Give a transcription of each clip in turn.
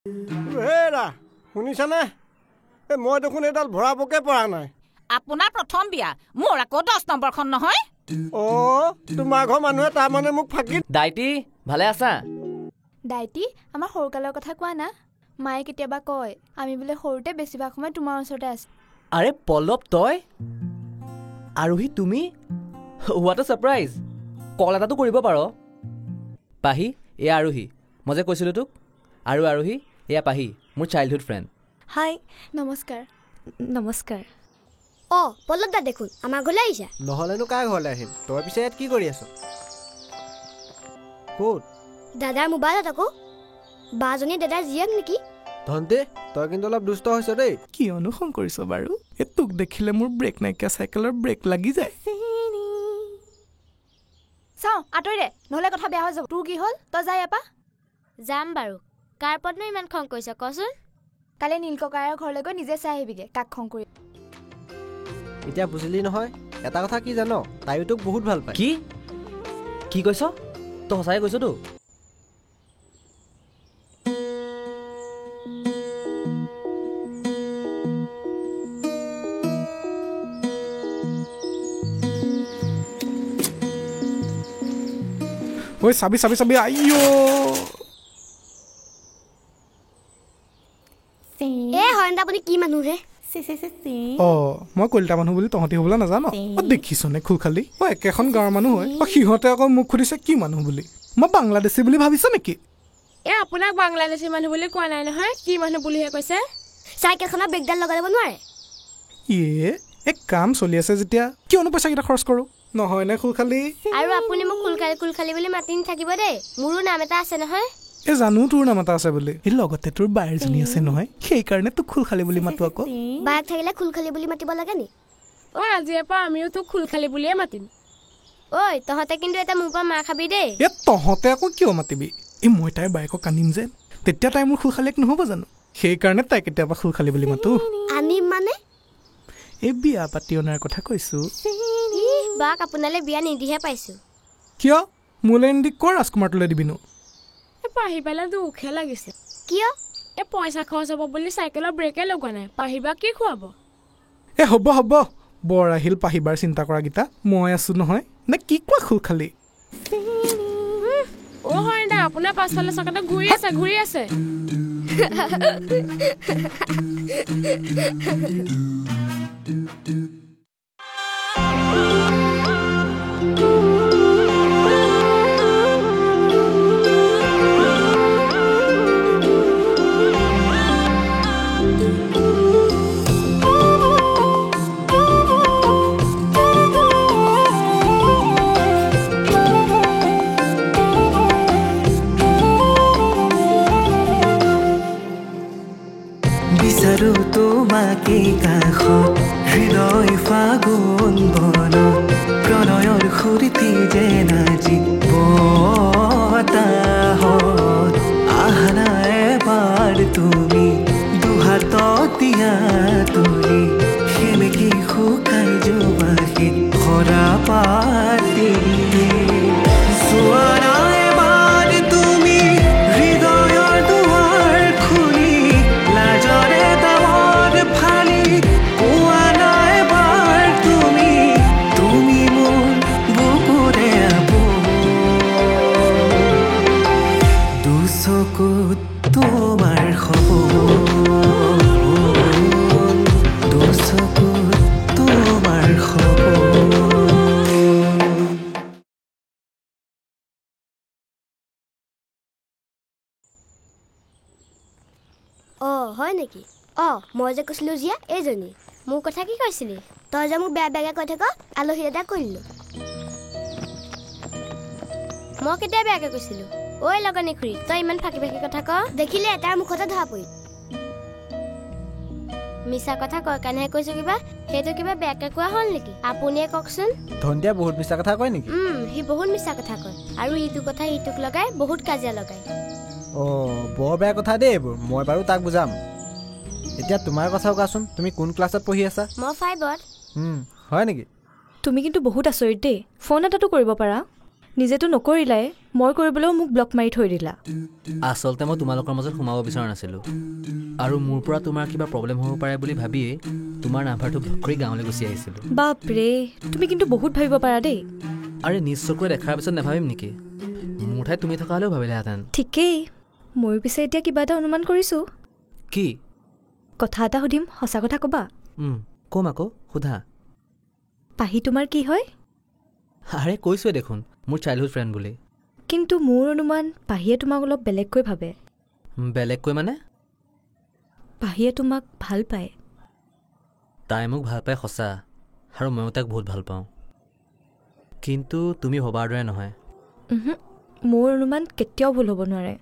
হেৰা শুনিছানে? মই দেখোন এডাল ভৰাবকে পৰা নাই। আপোনাৰ প্ৰথম বিয়া, মোৰ আকৌ 10 নম্বৰখন নহয়। তোমাৰ ঘৰ মানুহে তাৰমানে মোক ফাঁকি। দাইটি ভালে আছা? দাইটি আমাৰ সৰুকালৰ কথা কোৱা না। মায়ে কেতিয়াবা কয় আমি বোলে সৰুতে বেছিভাগ সময় তোমাৰ ওচৰতে আছো। আৰে পল্লৱ তই আৰোহী তুমি? What a surprise. কল এটাতো কৰিব পাৰ। পাহি এয়া আৰোহী, মই যে কৈছিলোঁ তোক। আৰু আৰোহী এয়া পাহি, মোৰ চাইল্ডহুড ফ্ৰেণ্ড। হাই নমস্কাৰ। নমস্কাৰ। পল্লৱ দা দেখোন আমাৰ ঘৰলৈ আহিছা। নহ'লেনো কাৰ ঘৰলৈ আহিম? তই পিছে ইয়াত কি কৰি আছ? ক'ত? দাদাৰ মোবাইলত আকৌ। বাজনী দাদাৰ জীয়েক নেকি? ধন্তে তই কিন্তু অলপ দুষ্ট হৈছ দেই। কি অনুসৰণ কৰিছ বাৰু? এই তোক দেখিলে মোৰ ব্ৰেক নাইকিয়া চাইকেলৰ ব্ৰেক লাগি যায়। চাওঁ আঁতৰি দে, নহ'লে কথা বেয়া হৈ যাব। তোৰ কি হ'ল? তই যাই আপা। যাম বাৰু। কাৰ ওপৰতনো ইমান খং কৰিছ কচোন? কালি নীল ককায়ৰ ঘৰলৈ গৈ নিজে চাই আহিবিগে কাক খং কৰি। এতিয়া বুজিলি নহয়? এটা কথা কি জান, তাইও তোক বহুত ভাল পায়। কি কৈছ? তই সঁচাই কৈছতো? ঐ চাবি চাবি চাবি। আইঅ আপুনি কি মানুহ হে? মই কলিতা মানুহ বুলি তহঁতি হ'বলৈ নাজানো? দেখিছনে খুলখালি? একেখন গাঁৱৰ মানুহ হয়। সিহঁতে আকৌ মোক সুধিছে কি মানুহ বুলি। মই বাংলাদেশী বুলি ভাবিছ নেকি? আপোনাক বাংলাদেশী মানুহ বুলি কোৱা নাই নহয়, কি মানুহ বুলিহে কৈছে। চাইকেলখনত বেগডাল লগাই দিব নোৱাৰে? এক কাম চলি আছে যেতিয়া কিয়নো পইচাকেইটা খৰচ কৰোঁ, নহয় নে খুলখালি? আৰু আপুনি মোক খুলখালি বুলি মাতি নাথাকিব দেই। মোৰো নাম এটা আছে নহয়। জানো তোৰ নাম এটা আছে বুলি। লগতে তোৰ বায়েৰজনী আছে নহয়, সেইকাৰণে তোক খুলখালি বুলি মাতো আকৌ। বায়েক থাকিলে খুলখালি বুলি মাতিব লাগে নি? আজিৰ পৰা আমিও তোক খুলখালি বুলিয়ে মাতিম। তহঁতে কিন্তু এটা মোৰ পৰা মাৰ খাবি দেই। তহঁতে আকৌ কিয় মাতিবি? মই তাইৰ বায়েকক আনিম যে, তেতিয়া তাই মোৰ খুলখালিক নহ'ব জানো? সেইকাৰণে তাই কেতিয়াবা খুলখালি বুলি মাতো। আনিম মানে? এই বিয়া পাতি অনাৰ কথা কৈছো। বাক আপোনালৈ বিয়া নিদিহে পাইছো। কিয়? মোলৈ নিদি কৰ ৰাজকুমাৰটোলৈ দিবিনো? পাহি পেলাই দুখে লাগিছে। কিয়? পইচা খৰচ হ'ব বুলি চাইকেলৰ ব্ৰেকে লগোৱা নাই। পাহিবা কি খুৱাব? হ'ব বৰ আহিল পাহিবাৰ চিন্তা কৰা গীতা। মই আছো নহয়, নে কি কোৱা খুলখালি? হয় দা, আপোনাৰ পাছফালে চকাতে ঘূৰি আছে। বিচাৰো তোমাকে কাষত, হৃদয় ফাগুন বন, প্ৰণয়ৰ সুৰতি যেন আজি বতাহত। আহনা এবাৰ তুমি দুহাত দিয়া তুলি, সেমেকি শুকাই যোৱাহি সৰা পাতি। যোৱা এবাৰ তুমি হৃদয়ৰ দুৱাৰ খুলি, লাজৰে দামৰ ফালি। কোৱা নাই এবাৰ তুমি মোৰ বুকুৰে দুচকুত তোমাৰ সপোন, দুচকুত তোমাৰ সপোন। হয় নেকি? মই যে কৈছিলো জীয়া এইজনী। মোৰ কথা কি কৈছিলি? তই যে মোক বেয়া বেয়াকে কৈ থাক, আলহী এটা কৰিলো। মই কেতিয়া বেয়াকে কৈছিলো? লগনী খুৰী, তই ইমান ফাঁকি কথা ক। দেখিলে এটাৰ মুখতে ধৰা পৰি। মিছা কথা কয় কাৰণেহে কৈছো কিবা। সেইটো কিবা বেয়াকে কোৱা হ'ল নেকি? আপুনিয়ে কওকচোন। ধন্তিয়া বহুত মিছা কথা কয় নেকি? সি বহুত মিছা কথা কয়, আৰু ইটো কথা ইটোক লগাই বহুত কাজিয়া লগায়। বৰ বেয়া কথা দেই এইবোৰ। মই বাৰু তাক বুজাম। এতিয়া তোমাৰ কথাও কোৱাচোন, তুমি কোন ক্লাছত পঢ়ি আছা? মই 5ত। হয় নেকি? তুমি কিন্তু বহুত আচৰিত দেই, ফোন এটাতো কৰিব পাৰা। নিজেতো নকৰিলাই, মই কৰিবলৈও মোক ব্লক মাৰি থৈ দিলা। আচলতে মই তোমালোকৰ মাজত সোমাব বিচৰা নাছিলোঁ, আৰু মোৰ পৰা তোমাৰ কিবা প্ৰব্লেম হ'ব পাৰে বুলি ভাবিয়েই তোমাৰ নাম্বাৰটো ব্লক কৰি গাঁৱলৈ গুচি আহিছিলোঁ। বাপৰে, তুমি কিন্তু বহুত ভাবিব পাৰা দেই। আৰে নিজ চকুৰে দেখাৰ পিছত নাভাবিম নেকি? মোৰ ঠাইত তুমি থকা হ'লেও ভাবিলেহেঁতেন। ঠিকেই, ময়ো পিছে এতিয়া কিবা এটা অনুমান কৰিছোঁ। কি? কথা এটা সুধিম, সঁচা কথা ক'বা? কম আকৌ, সোধা। পাহি তোমাৰ কি হয়? আৰে কৈছোৱে দেখোন, মোৰ চাইল্ডহুড ফ্ৰেণ্ড বুলি। কিন্তু মোৰ অনুমান পাহিয়ে তোমাক অলপ বেলেগকৈ ভাবে। বেলেগকৈ মানে? পাহিয়ে তোমাক ভাল পায়। তাই মোক ভাল পায় সঁচা, আৰু ময়ো তাক বহুত ভাল পাওঁ, কিন্তু তুমি ভবাৰ দৰে নহয়। মোৰ অনুমান কেতিয়াও ভুল হ'ব নোৱাৰে।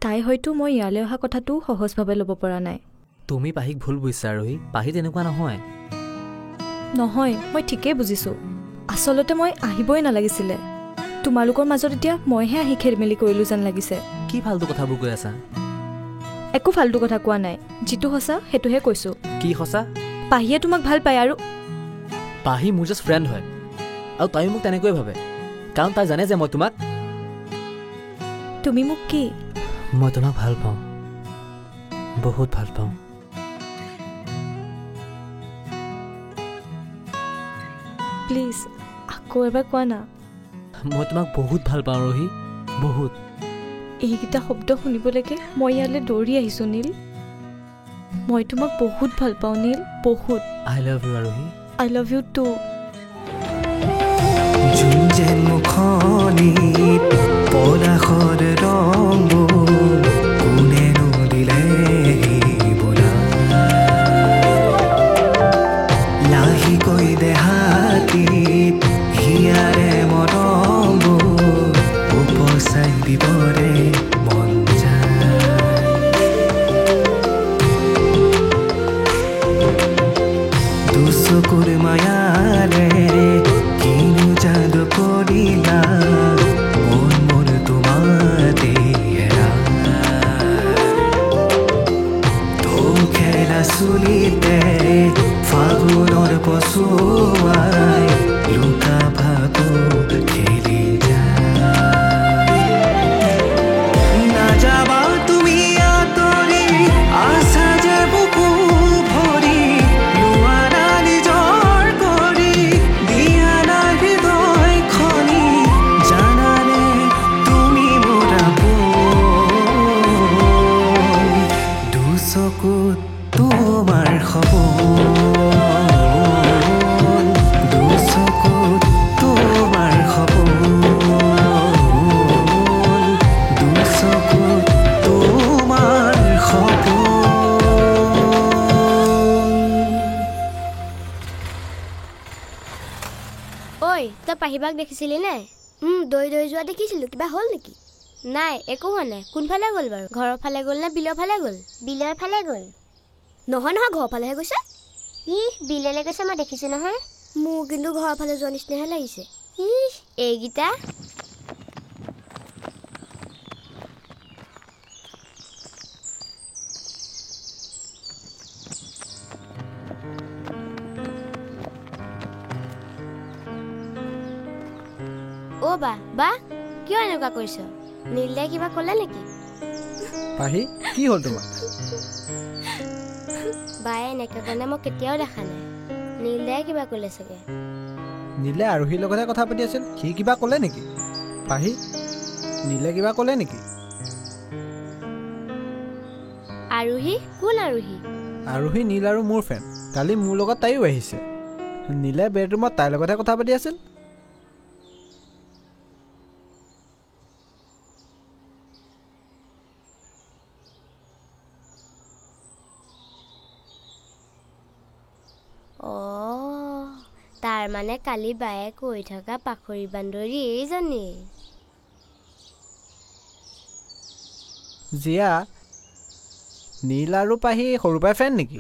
তাই হয়তো মই ইয়ালৈ অহা কথাটো সহজভাৱে ল'ব পৰা নাই। তুমি পাহিক ভুল বুজিছা আৰোহী, পাহি তেনেকুৱা নহয়। নহয়, মই ঠিকেই বুজিছোঁ। আচলতে মই আহিবই নালাগিছিলে। তোমালোকৰ মাজত এতিয়া মইহে আহি খেলিমেলি কৰিলোঁ যেন লাগিছে। কি ফাল্টু কথাবোৰ কৈ আছা? একো ফাল্টু কথা কোৱা নাই, যিটো সঁচা সেইটোহে কৈছোঁ। কি সঁচা? পাহিয়ে তোমাক ভাল পায়, আৰু পাহি মোৰ জাষ্ট ফ্ৰেণ্ড হয়, আৰু তাইও মোক তেনেকৈয়ে ভাবে, কাৰণ তাই জানে যে মই তোমাক। তুমি মোক কি? মই তোমাক ভাল পাওঁ, বহুত ভাল পাওঁ। প্লিজ আকৌ এবাৰ কোৱা না। মই তোমাক বহুত ভাল পাওঁ ৰোহি, বহুত। এইকেইটা শব্দ শুনিবলৈকে মই ইয়ালৈ দৌৰি আহিছোঁ নীল। মই তোমাক বহুত ভাল পাওঁ নীল, বহুত। আই লাভ ইউ আৰোহী। I love you two. জোন যেন মুখনিত পলাশৰ ৰংবোৰ কোনেনো দিলে বোলা, লাহিকৈ দেহাতীত হিয়াৰে মৰমবোৰ উপচাই দিবৰে মন যায়। দুচকুৰ মায়াৰে কিনো যাদু কৰিলা, মন মোৰ তোমাতে হেৰা, খেলা চুলিতে ফাগুনৰ পচুৱাই লুকা ভাগু খেলি যায়। নাযাবা তুমি আঁতৰি, আছা যে বুকু ভৰি, লোৱানা নিজৰ কৰি, দিয়া না হৃদয় খনি, জানানে তুমি মোৰ আপোন, দুচকুত তোমাৰ সপোন, দুচকুত তোমাৰ সপোন, দুচকুত তোমাৰ সপোন। ঐ, তই পাহিবাক দেখিছিলি নে? দৈ দৈ যোৱা দেখিছিলোঁ। কিবা হ'ল নেকি? নাই, একো হোৱা নাই। কোনফালে গ'ল বাৰু? ঘৰৰ ফালে গ'ল নে বিলৰ ফালে গ'ল? বিলৰ ফালে গ'ল। নহয় নহয়, ঘৰৰ ফালেহে গৈছে। বিললৈ গৈছে, মই দেখিছোঁ নহয়। মোৰ কিন্তু ঘৰৰ ফালে যোৱা নিচিনাহে লাগিছে। এইকেইটা অ' বা কিয় এনেকুৱা কৰিছ? নীলদাই কিবা ক'লে নেকি? পাহি, কি হ'ল তোমাৰ? বায়ে এনেকৈ কাৰণে মই কেতিয়াও দেখা নাই। নীলদাই কিবা ক'লে চাগে। নীলে আৰোহীৰ লগতহে কথা পাতি আছিল, সি কিবা ক'লে নেকি? পাহি, নীলে কিবা ক'লে নেকি? আৰোহী? কোন আৰোহী? আৰোহী নীল আৰু মোৰ ফ্ৰেণ্ড। কালি মোৰ লগত তাইও আহিছে। নীলে বেডৰুমত তাইৰ লগতহে কথা পাতি আছিল। তাৰ মানে কালি বায়ে কৈ থকা পাখৰি বান্দৰী এইজনী। জিয়া, নীল আৰু পাহি সৰুৰ পৰাই ফ্ৰেণ্ড নেকি?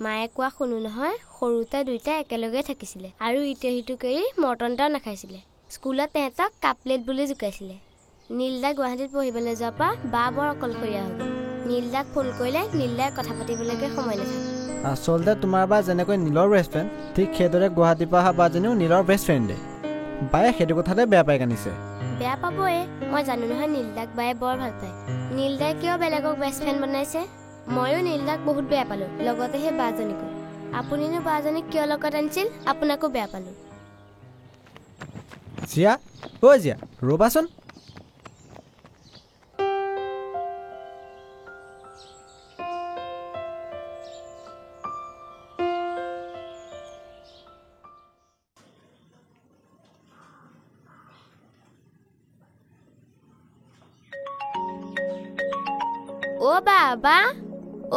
মায়ে কোৱা শুনো নহয়, সৰুতে দুইটা একেলগে থাকিছিলে আৰু ইটো সিটো কৰি মৰ্টন এটাও নাখাইছিলে। স্কুলত তেহেঁতক কাপ প্লেট বুলি জোকাইছিলে। নীলদা গুৱাহাটীত পঢ়িবলৈ যোৱাৰ পৰা বা বৰ অকলশৰীয়া হৈ গ'ল। নীলদাক ফোন কৰিলে নীলদাই কথা পাতিবলৈকে সময় নাথাকে। আচলতে তোমাৰ বা যেনেকৈ নীলৰ বেষ্ট ফ্ৰেণ্ড, ঠিক সেইদৰে গুৱাহাটীৰ পৰা অহা বাজনীও নীলৰ বেষ্ট ফ্ৰেণ্ডে। বায়ে সেইটো কথাতে বেয়া পাই কান্দিছে। বেয়া পাবই, মই জানো নহয় নীলদাক বায়ে বৰ ভাল পায়। নীলদাই কিয় বেলেগক বেষ্ট ফ্ৰেণ্ড বনাইছে? ময়ো নীলদাক বহুত বেয়া পালোঁ, লগতে সেই বাজনীকো। আপুনিনো বাজনীক কিয় লগত আনিছিল? আপোনাকো বেয়া পালোঁ। জিয়া, জিয়া ৰ'বাচোন।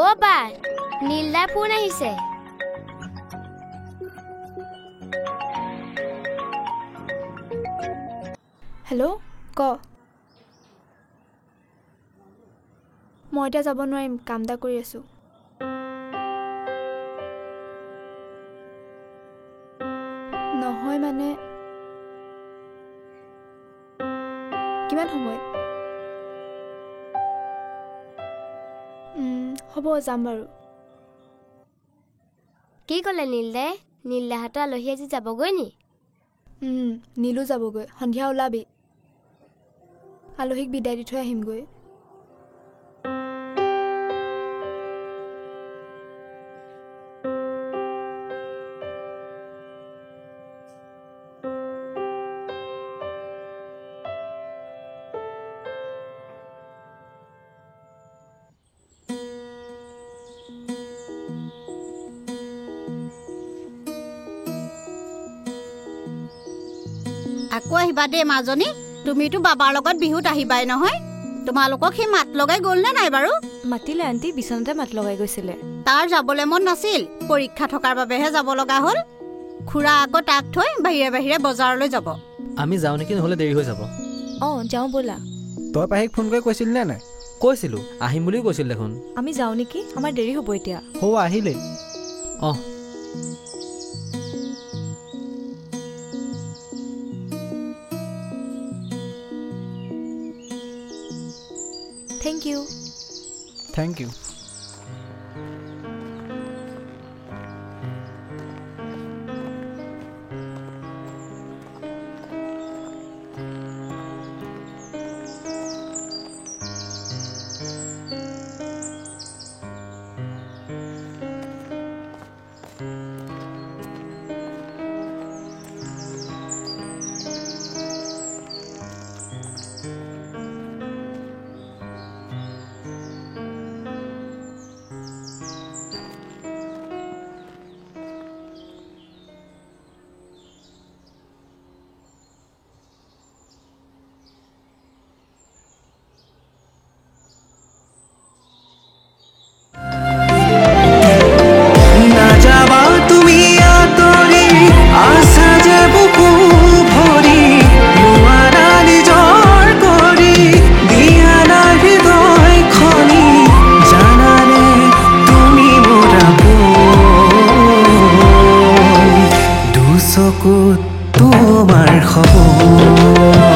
অ' বা নীলদাৰ ফোন আহিছে। হেল্ল' ক। মই এতিয়া যাব নোৱাৰিম, কাম এটা কৰি আছোঁ। নহয় মানে কিমান সময়ত? হ'ব যাম বাৰু। কি ক'লে নীলদাই? নীলদাহঁতৰ আলহী আজি যাবগৈ নি? নীলো যাবগৈ, সন্ধিয়া ওলাবি। আলহীক বিদায় দি থৈ আহিমগৈ। আকৌ আহিবা দেই মাজনী। তুমিতো বাবাৰ লগত বিহুত আহিবাই নহয়। তোমালোকক সি মাত লগাই গ'ল নে নাই বাৰু? মাতিলে আণ্টি, বিচনাতে মাত লগাই গৈছিলে। তাৰ যাবলৈ মন নাছিল, পৰীক্ষা থকাৰ বাবেহে যাব লগা হ'ল। খুৰা আকৌ তাক থৈ বাহিৰে বাহিৰে বজাৰলৈ যাব। আমি যাওঁ নেকি, নহ'লে দেৰি হৈ যাব। অঁ যাওঁ ব'লা। তই পাহিক ফোন কৰি কৈছিলি নে নাই? কৈছিলোঁ, আহিম বুলিও কৈছিল দেখোন। আমি যাওঁ নেকি, আমাৰ দেৰি হ'ব এতিয়া। আহিলেই। অঁ থেংক ইউ। Thank U. চকুত তোমাৰ খবৰ